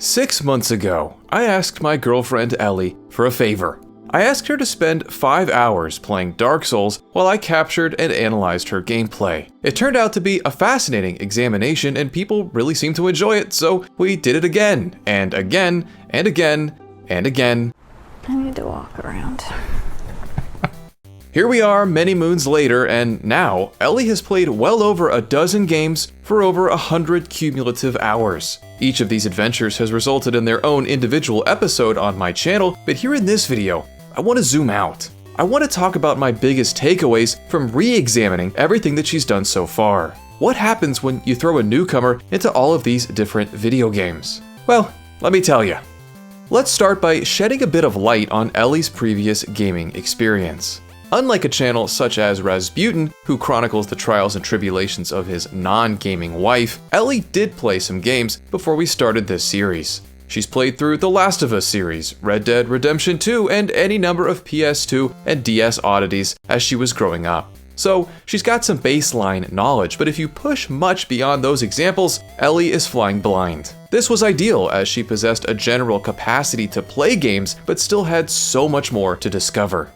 6 months ago, I asked my girlfriend Ellie for a favor. I asked her to spend 5 hours playing Dark Souls while I captured and analyzed her gameplay. It turned out to be a fascinating examination and people really seemed to enjoy it, so we did it again, and again, and again, and again. I need to walk around. Here we are many moons later, and now Ellie has played well over a dozen games for over 100 cumulative hours. Each of these adventures has resulted in their own individual episode on my channel, but here in this video, I want to zoom out. I want to talk about my biggest takeaways from re-examining everything that she's done so far. What happens when you throw a newcomer into all of these different video games? Well, let me tell you. Let's start by shedding a bit of light on Ellie's previous gaming experience. Unlike a channel such as Rasputin, who chronicles the trials and tribulations of his non-gaming wife, Ellie did play some games before we started this series. She's played through the Last of Us series, Red Dead Redemption 2, and any number of PS2 and DS oddities as she was growing up. So she's got some baseline knowledge, but if you push much beyond those examples, Ellie is flying blind. This was ideal as she possessed a general capacity to play games, but still had so much more to discover.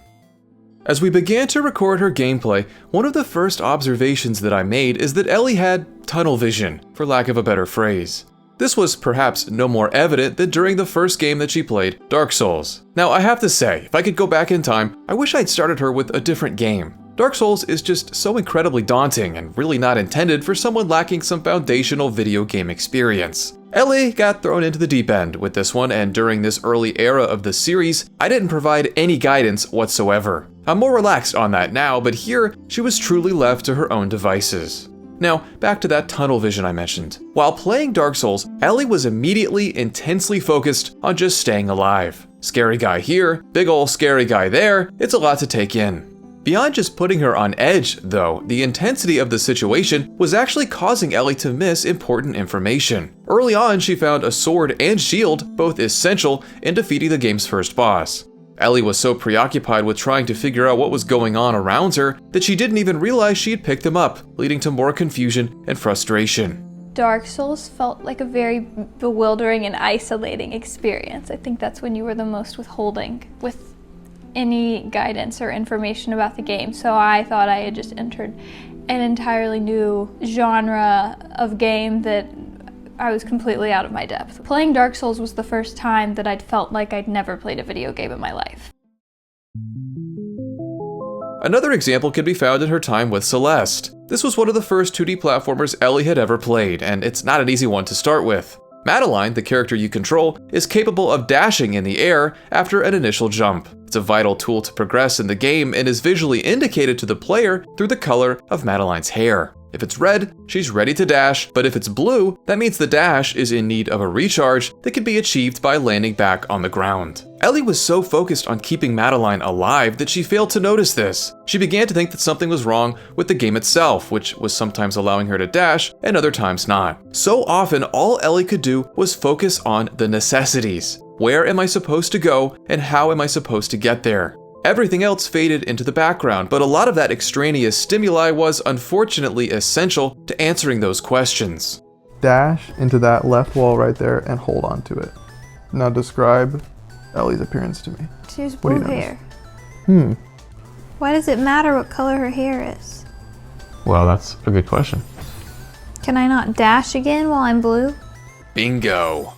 As we began to record her gameplay, one of the first observations that I made is that Ellie had tunnel vision, for lack of a better phrase. This was perhaps no more evident than during the first game that she played, Dark Souls. Now I have to say, if I could go back in time, I wish I'd started her with a different game. Dark Souls is just so incredibly daunting and really not intended for someone lacking some foundational video game experience. Ellie got thrown into the deep end with this one, and during this early era of the series, I didn't provide any guidance whatsoever. I'm more relaxed on that now, but here, she was truly left to her own devices. Now, back to that tunnel vision I mentioned. While playing Dark Souls, Ellie was immediately intensely focused on just staying alive. Scary guy here, big ol' scary guy there, it's a lot to take in. Beyond just putting her on edge, though, the intensity of the situation was actually causing Ellie to miss important information. Early on, she found a sword and shield both essential in defeating the game's first boss. Ellie was so preoccupied with trying to figure out what was going on around her that she didn't even realize she had picked them up, leading to more confusion and frustration. Dark Souls felt like a very bewildering and isolating experience. I think that's when you were the most withholding with any guidance or information about the game. So I thought I had just entered an entirely new genre of game that I was completely out of my depth. Playing Dark Souls was the first time that I'd felt like I'd never played a video game in my life. Another example can be found in her time with Celeste. This was one of the first 2D platformers Ellie had ever played, and it's not an easy one to start with. Madeline, the character you control, is capable of dashing in the air after an initial jump. It's a vital tool to progress in the game and is visually indicated to the player through the color of Madeline's hair. If it's red, she's ready to dash, but if it's blue, that means the dash is in need of a recharge that can be achieved by landing back on the ground. Ellie was so focused on keeping Madeline alive that she failed to notice this. She began to think that something was wrong with the game itself, which was sometimes allowing her to dash and other times not. So often, all Ellie could do was focus on the necessities. Where am I supposed to go, and how am I supposed to get there? Everything else faded into the background, but a lot of that extraneous stimuli was unfortunately essential to answering those questions. Dash into that left wall right there and hold on to it. Now describe Ellie's appearance to me. She has What do blue you hair. notice? Why does it matter what color her hair is? Well, that's a good question. Can I not dash again while I'm blue? Bingo.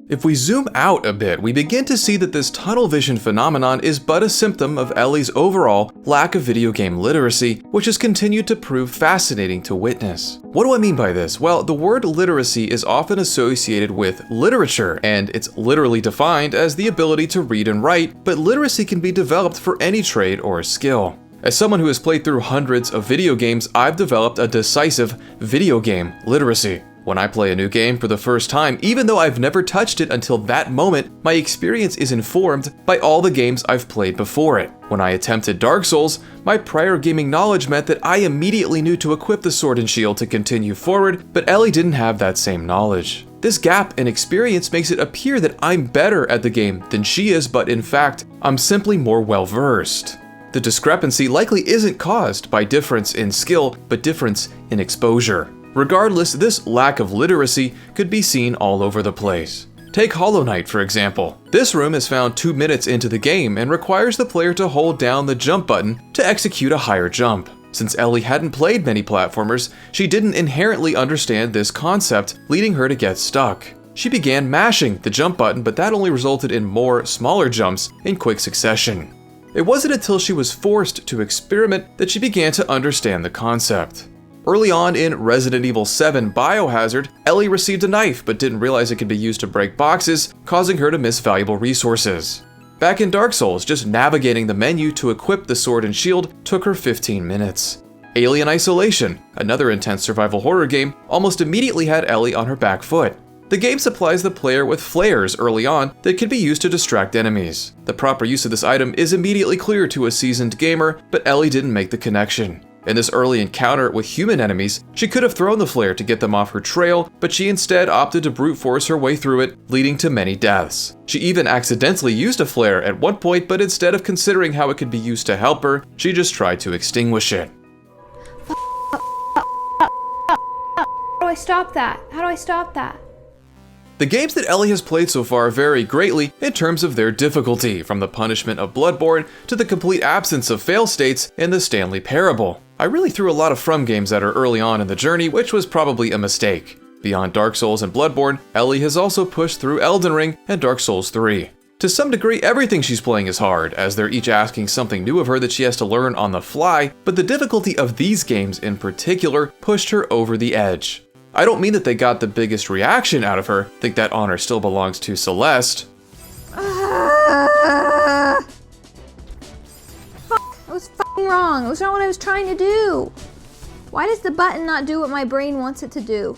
If we zoom out a bit, we begin to see that this tunnel vision phenomenon is but a symptom of Ellie's overall lack of video game literacy, which has continued to prove fascinating to witness. What do I mean by this? Well, the word literacy is often associated with literature, and it's literally defined as the ability to read and write, but literacy can be developed for any trade or skill. As someone who has played through hundreds of video games, I've developed a decisive video game literacy. When I play a new game for the first time, even though I've never touched it until that moment, my experience is informed by all the games I've played before it. When I attempted Dark Souls, my prior gaming knowledge meant that I immediately knew to equip the sword and shield to continue forward, but Ellie didn't have that same knowledge. This gap in experience makes it appear that I'm better at the game than she is, but in fact, I'm simply more well-versed. The discrepancy likely isn't caused by difference in skill, but difference in exposure. Regardless, this lack of literacy could be seen all over the place. Take Hollow Knight, for example. This room is found 2 minutes into the game and requires the player to hold down the jump button to execute a higher jump. Since Ellie hadn't played many platformers, she didn't inherently understand this concept, leading her to get stuck. She began mashing the jump button, but that only resulted in more smaller jumps in quick succession. It wasn't until she was forced to experiment that she began to understand the concept. Early on in Resident Evil 7 Biohazard, Ellie received a knife but didn't realize it could be used to break boxes, causing her to miss valuable resources. Back in Dark Souls, just navigating the menu to equip the sword and shield took her 15 minutes. Alien Isolation, another intense survival horror game, almost immediately had Ellie on her back foot. The game supplies the player with flares early on that can be used to distract enemies. The proper use of this item is immediately clear to a seasoned gamer, but Ellie didn't make the connection. In this early encounter with human enemies, she could have thrown the flare to get them off her trail, but she instead opted to brute force her way through it, leading to many deaths. She even accidentally used a flare at one point, but instead of considering how it could be used to help her, she just tried to extinguish it. How do I stop that? How do I stop that? The games that Ellie has played so far vary greatly in terms of their difficulty, from the punishment of Bloodborne to the complete absence of fail states in the Stanley Parable. I really threw a lot of From games at her early on in the journey, which was probably a mistake. Beyond Dark Souls and Bloodborne, Ellie has also pushed through Elden Ring and Dark Souls 3. To some degree, everything she's playing is hard, as they're each asking something new of her that she has to learn on the fly, but the difficulty of these games in particular pushed her over the edge. I don't mean that they got the biggest reaction out of her. I think that honor still belongs to Celeste. That was f***ing wrong. It was not what I was trying to do. Why does the button not do what my brain wants it to do?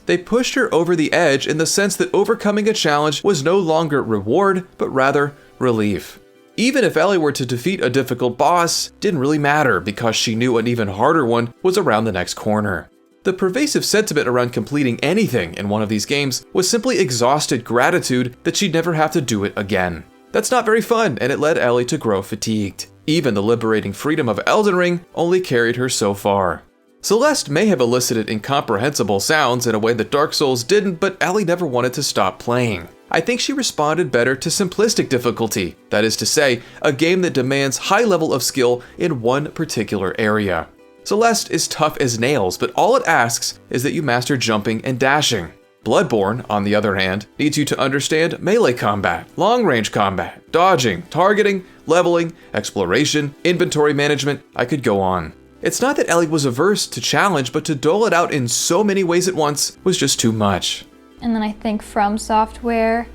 They pushed her over the edge in the sense that overcoming a challenge was no longer reward, but rather relief. Even if Ellie were to defeat a difficult boss, didn't really matter because she knew an even harder one was around the next corner. The pervasive sentiment around completing anything in one of these games was simply exhausted gratitude that she'd never have to do it again. That's not very fun, and it led Ellie to grow fatigued. Even the liberating freedom of Elden Ring only carried her so far. Celeste may have elicited incomprehensible sounds in a way that Dark Souls didn't, but Ellie never wanted to stop playing. I think she responded better to simplistic difficulty, that is to say, a game that demands high level of skill in one particular area. Celeste is tough as nails, but all it asks is that you master jumping and dashing. Bloodborne, on the other hand, needs you to understand melee combat, long-range combat, dodging, targeting, leveling, exploration, inventory management. I could go on. It's not that Ellie was averse to challenge, but to dole it out in so many ways at once was just too much. And then I think From Software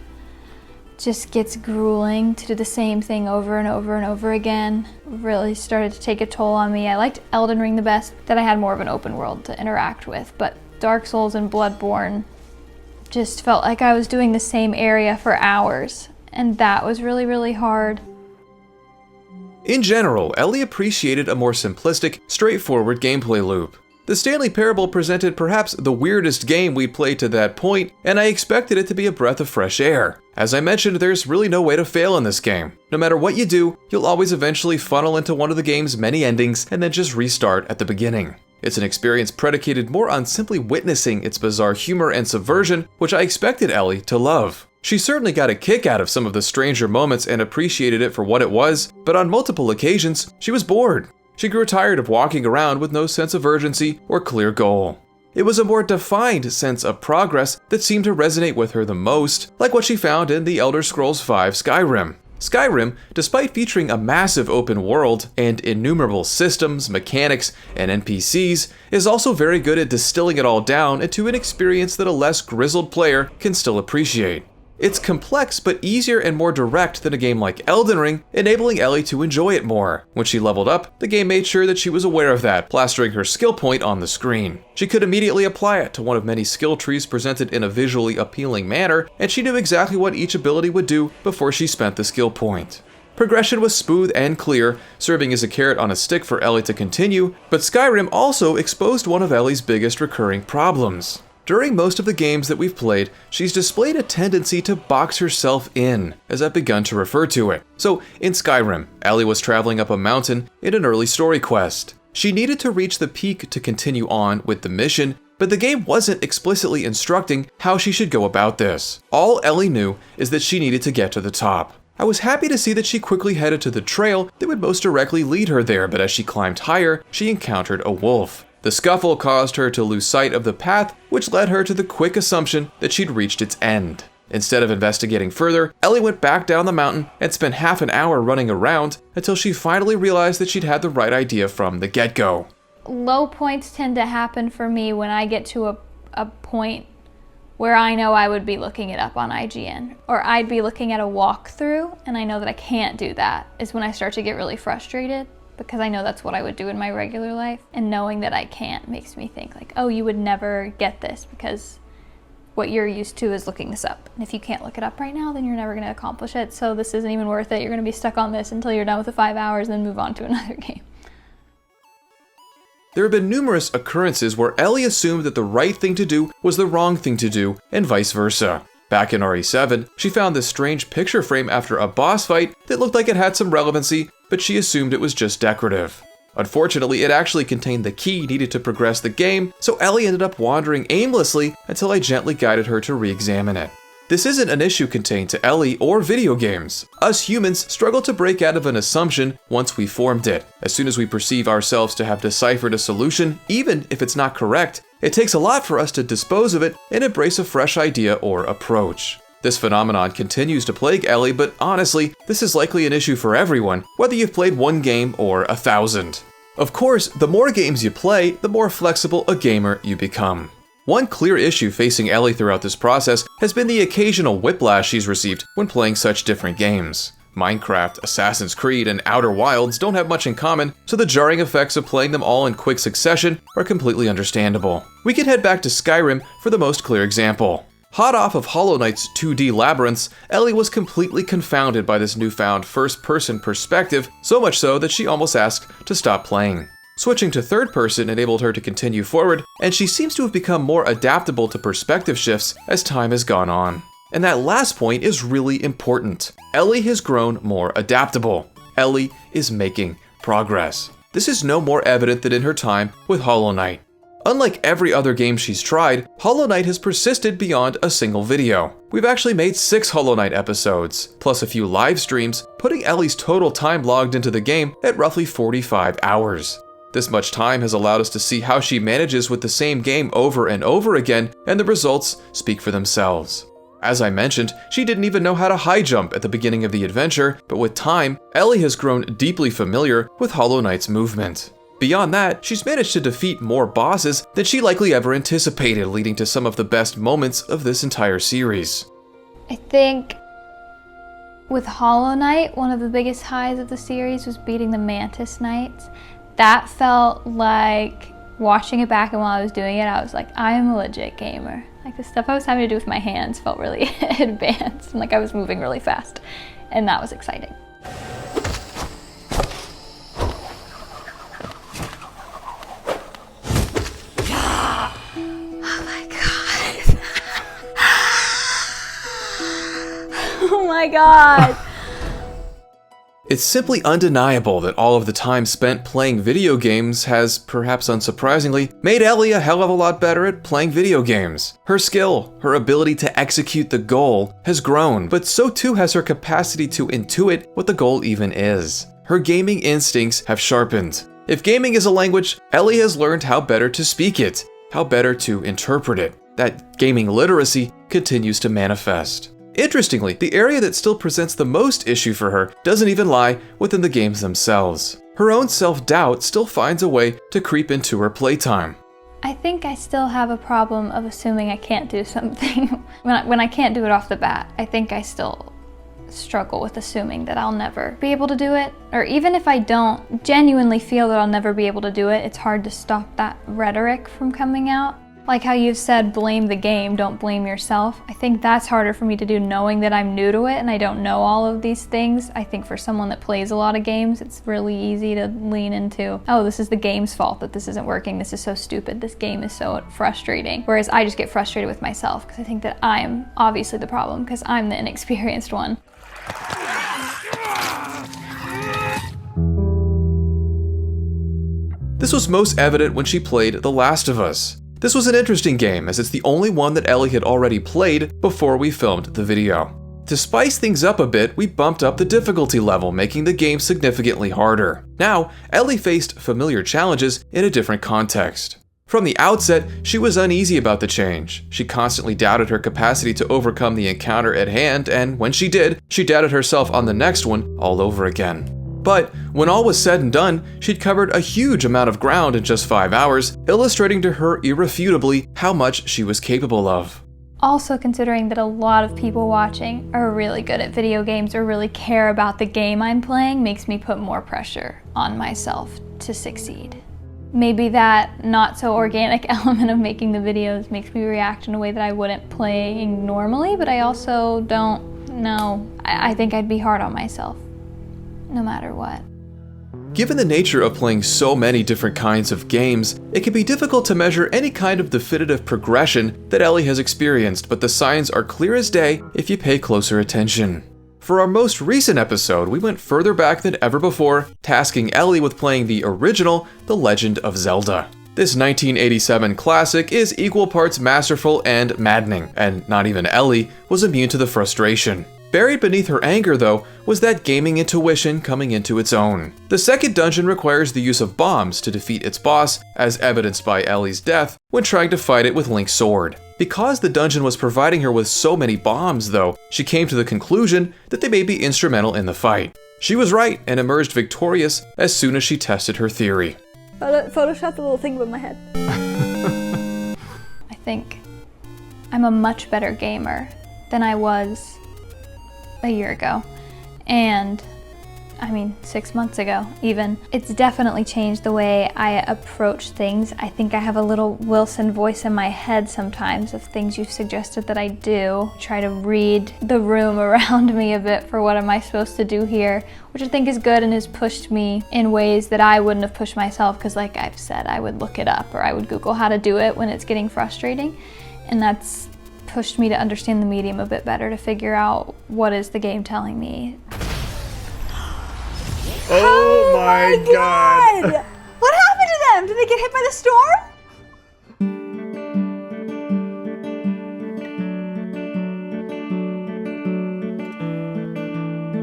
just gets grueling to do the same thing over and over and over again. Really started to take a toll on me. I liked Elden Ring the best, that I had more of an open world to interact with, but Dark Souls and Bloodborne just felt like I was doing the same area for hours, and that was really, really hard. In general, Ellie appreciated a more simplistic, straightforward gameplay loop. The Stanley Parable presented perhaps the weirdest game we'd played to that point, and I expected it to be a breath of fresh air. As I mentioned, there's really no way to fail in this game. No matter what you do, you'll always eventually funnel into one of the game's many endings and then just restart at the beginning. It's an experience predicated more on simply witnessing its bizarre humor and subversion, which I expected Ellie to love. She certainly got a kick out of some of the stranger moments and appreciated it for what it was, but on multiple occasions, she was bored. She grew tired of walking around with no sense of urgency or clear goal. It was a more defined sense of progress that seemed to resonate with her the most, like what she found in The Elder Scrolls V Skyrim. Skyrim, despite featuring a massive open world and innumerable systems, mechanics, and NPCs, is also very good at distilling it all down into an experience that a less grizzled player can still appreciate. It's complex but easier and more direct than a game like Elden Ring, enabling Ellie to enjoy it more. When she leveled up, the game made sure that she was aware of that, plastering her skill point on the screen. She could immediately apply it to one of many skill trees presented in a visually appealing manner, and she knew exactly what each ability would do before she spent the skill point. Progression was smooth and clear, serving as a carrot on a stick for Ellie to continue, but Skyrim also exposed one of Ellie's biggest recurring problems. During most of the games that we've played, she's displayed a tendency to box herself in, as I've begun to refer to it. So, in Skyrim, Ellie was traveling up a mountain in an early story quest. She needed to reach the peak to continue on with the mission, but the game wasn't explicitly instructing how she should go about this. All Ellie knew is that she needed to get to the top. I was happy to see that she quickly headed to the trail that would most directly lead her there, but as she climbed higher, she encountered a wolf. The scuffle caused her to lose sight of the path, which led her to the quick assumption that she'd reached its end. Instead of investigating further, Ellie went back down the mountain and spent half an hour running around until she finally realized that she'd had the right idea from the get-go. Low points tend to happen for me when I get to a point where I know I would be looking it up on IGN, or I'd be looking at a walkthrough and I know that I can't do that, is when I start to get really frustrated, because I know that's what I would do in my regular life, and knowing that I can't makes me think like, oh, you would never get this because what you're used to is looking this up. And if you can't look it up right now, then you're never going to accomplish it, so this isn't even worth it. You're going to be stuck on this until you're done with the 5 hours and then move on to another game. There have been numerous occurrences where Ellie assumed that the right thing to do was the wrong thing to do, and vice versa. Back in RE7, she found this strange picture frame after a boss fight that looked like it had some relevancy, but she assumed it was just decorative. Unfortunately, it actually contained the key needed to progress the game, so Ellie ended up wandering aimlessly until I gently guided her to re-examine it. This isn't an issue contained to Ellie or video games. Us humans struggle to break out of an assumption once we formed it. As soon as we perceive ourselves to have deciphered a solution, even if it's not correct, it takes a lot for us to dispose of it and embrace a fresh idea or approach. This phenomenon continues to plague Ellie, but honestly, this is likely an issue for everyone, whether you've played one game or 1,000. Of course, the more games you play, the more flexible a gamer you become. One clear issue facing Ellie throughout this process has been the occasional whiplash she's received when playing such different games. Minecraft, Assassin's Creed, and Outer Wilds don't have much in common, so the jarring effects of playing them all in quick succession are completely understandable. We can head back to Skyrim for the most clear example. Hot off of Hollow Knight's 2D labyrinths, Ellie was completely confounded by this newfound first-person perspective, so much so that she almost asked to stop playing. Switching to third person enabled her to continue forward, and she seems to have become more adaptable to perspective shifts as time has gone on. And that last point is really important. Ellie has grown more adaptable. Ellie is making progress. This is no more evident than in her time with Hollow Knight. Unlike every other game she's tried, Hollow Knight has persisted beyond a single video. We've actually made 6 Hollow Knight episodes, plus a few live streams, putting Ellie's total time logged into the game at roughly 45 hours. This much time has allowed us to see how she manages with the same game over and over again, and the results speak for themselves. As I mentioned, she didn't even know how to high jump at the beginning of the adventure, but with time, Ellie has grown deeply familiar with Hollow Knight's movement. Beyond that, she's managed to defeat more bosses than she likely ever anticipated, leading to some of the best moments of this entire series. I think with Hollow Knight, one of the biggest highs of the series was beating the Mantis Knights. That felt like watching it back, and while I was doing it, I was like, I am a legit gamer. Like, the stuff I was having to do with my hands felt really advanced, and like I was moving really fast, and that was exciting. Oh my god. Oh my god. It's simply undeniable that all of the time spent playing video games has, perhaps unsurprisingly, made Ellie a hell of a lot better at playing video games. Her skill, her ability to execute the goal, has grown, but so too has her capacity to intuit what the goal even is. Her gaming instincts have sharpened. If gaming is a language, Ellie has learned how better to speak it, how better to interpret it. That gaming literacy continues to manifest. Interestingly, the area that still presents the most issue for her doesn't even lie within the games themselves. Her own self-doubt still finds a way to creep into her playtime. I think I still have a problem of assuming I can't do something. when I can't do it off the bat, I think I still struggle with assuming that I'll never be able to do it. Or even if I don't genuinely feel that I'll never be able to do it, it's hard to stop that rhetoric from coming out. Like how you've said, blame the game, don't blame yourself. I think that's harder for me to do, knowing that I'm new to it and I don't know all of these things. I think for someone that plays a lot of games, it's really easy to lean into, oh, this is the game's fault that this isn't working. This is so stupid. This game is so frustrating. Whereas I just get frustrated with myself because I think that I'm obviously the problem because I'm the inexperienced one. This was most evident when she played The Last of Us. This was an interesting game, as it's the only one that Ellie had already played before we filmed the video. To spice things up a bit, we bumped up the difficulty level, making the game significantly harder. Now, Ellie faced familiar challenges in a different context. From the outset, she was uneasy about the change. She constantly doubted her capacity to overcome the encounter at hand, and when she did, she doubted herself on the next one all over again. But when all was said and done, she'd covered a huge amount of ground in just 5 hours, illustrating to her irrefutably how much she was capable of. Also considering that a lot of people watching are really good at video games or really care about the game I'm playing makes me put more pressure on myself to succeed. Maybe that not so organic element of making the videos makes me react in a way that I wouldn't playing normally, but I also don't know. I think I'd be hard on myself, no matter what. Given the nature of playing so many different kinds of games, it can be difficult to measure any kind of definitive progression that Ellie has experienced, but the signs are clear as day if you pay closer attention. For our most recent episode, we went further back than ever before, tasking Ellie with playing the original The Legend of Zelda. This 1987 classic is equal parts masterful and maddening, and not even Ellie was immune to the frustration. Buried beneath her anger, though, was that gaming intuition coming into its own. The second dungeon requires the use of bombs to defeat its boss, as evidenced by Ellie's death when trying to fight it with Link's sword. Because the dungeon was providing her with so many bombs, though, she came to the conclusion that they may be instrumental in the fight. She was right and emerged victorious as soon as she tested her theory. Photoshop the little thing above my head. I think I'm a much better gamer than I was a year ago, and 6 months ago even. It's definitely changed the way I approach things. I think I have a little Wilson voice in my head sometimes of things you've suggested that I do. Try to read the room around me a bit for what am I supposed to do here, which I think is good and has pushed me in ways that I wouldn't have pushed myself, because like I've said, I would look it up or I would Google how to do it when it's getting frustrating, and that's pushed me to understand the medium a bit better, to figure out what is the game telling me. Oh my god! What happened to them? Did they get hit by the storm?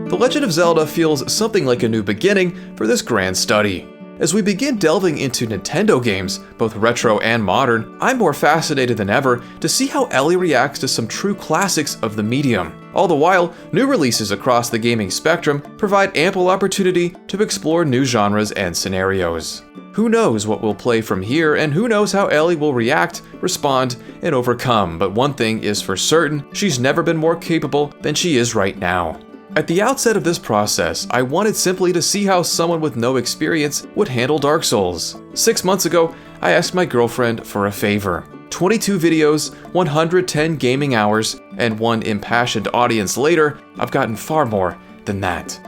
The Legend of Zelda feels something like a new beginning for this grand study. As we begin delving into Nintendo games, both retro and modern, I'm more fascinated than ever to see how Ellie reacts to some true classics of the medium. All the while, new releases across the gaming spectrum provide ample opportunity to explore new genres and scenarios. Who knows what we'll play from here, and who knows how Ellie will react, respond, and overcome, but one thing is for certain, she's never been more capable than she is right now. At the outset of this process, I wanted simply to see how someone with no experience would handle Dark Souls. 6 months ago, I asked my girlfriend for a favor. 22 videos, 110 gaming hours, and one impassioned audience later, I've gotten far more than that.